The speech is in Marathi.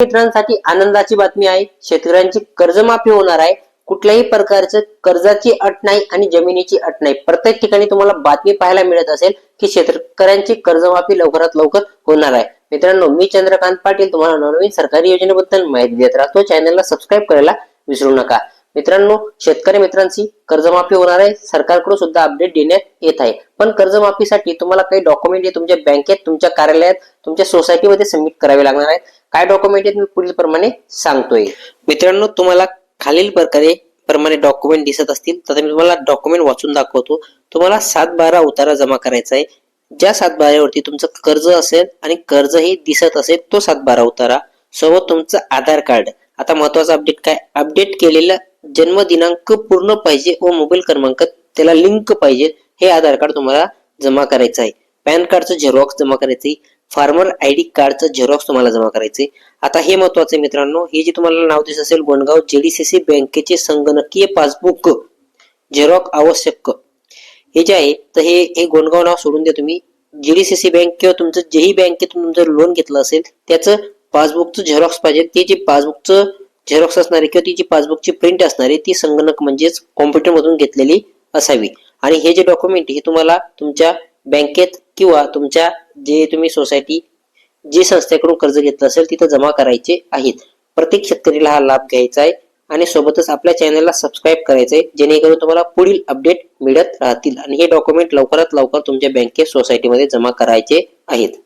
मित्रांसाठी आनंदाची बातमी आहे. शेतकऱ्यांची कर्जमाफी होणार आहे. कुठल्याही प्रकारचं कर्जाची अट नाही आणि जमिनीची अट नाही. प्रत्येक ठिकाणी तुम्हाला बातमी पाहायला मिळत असेल की शेतकऱ्यांची कर्जमाफी लवकरात लवकर होणार आहे. मित्रांनो, मी चंद्रकांत पाटील तुम्हाला नवनवीन सरकारी योजनेबद्दल माहिती देत राहतो. चॅनलला सबस्क्राईब करायला विसरू नका. मित्रांनो, शेतकरी मित्रांची कर्जमाफी होणार आहे. सरकारकडून सुद्धा अपडेट देण्यात येत आहे. पण कर्जमाफीसाठी तुम्हाला काही डॉक्युमेंट हे तुमच्या बँकेत, तुमच्या कार्यालयात, तुमच्या सोसायटीमध्ये सबमिट करावे लागणार आहेत. काय डॉक्युमेंट आहेत मी पुढील प्रमाणे सांगतोय. मित्रांनो, तुम्हाला खालील प्रमाणे डॉक्युमेंट दिसत असतील तर मी तुम्हाला डॉक्युमेंट वाचून दाखवतो. तुम्हाला 7/12 उतारा जमा करायचा आहे. ज्या 7/12 वरती तुमचं कर्ज असेल आणि कर्ज हे दिसत असेल तो 7/12 उतारा, सोबत तुमचं आधार कार्ड. आता महत्वाचा अपडेट काय, अपडेट केलेला जन्म दिनांक पूर्ण पाहिजे व मोबाईल क्रमांक त्याला लिंक पाहिजे. हे आधार कार्ड तुम्हाला जमा करायचं आहे. पॅन कार्डचं झेरॉक्स जमा करायचं आहे. फार्मर आयडी कार्डचं झेरॉक्स तुम्हाला जमा करायचे. आता हे महत्वाचं आहे मित्रांनो, हे जे तुम्हाला नाव दिसत असेल गोंडगाव जेडीसीसी बँकेचे संगणकीय पासबुक झेरॉक्स आवश्यक. हे जे आहे तर हे गोंडगाव नाव सोडून द्या तुम्ही. जेडीसीसी बँक किंवा तुमचं जेही बँकेतून तुमचं लोन घेतलं असेल त्याचं पासबुकचं झेरॉक्स पाहिजे. ते जे पासबुकचं झेरॉक्स असणारे किंवा ती जी पासबुकची प्रिंट असणारी ती संगणक म्हणजेच कॉम्प्युटर मधून घेतलेली असावी. आणि हे जे डॉक्युमेंट हे तुम्हाला तुमच्या बँकेत किंवा तुमच्या जे तुम्ही सोसायटी जे संस्थेकडून कर्ज घेतलं असेल तिथं जमा करायचे आहेत. प्रत्येक शेतकरीला हा लाभ घ्यायचा आहे आणि सोबतच आपल्या चॅनलला सबस्क्राईब करायचं आहे, जेणेकरून तुम्हाला पुढील अपडेट मिळत राहतील. आणि हे डॉक्युमेंट लवकरात लवकर तुमच्या बँकेत, सोसायटीमध्ये जमा करायचे आहेत.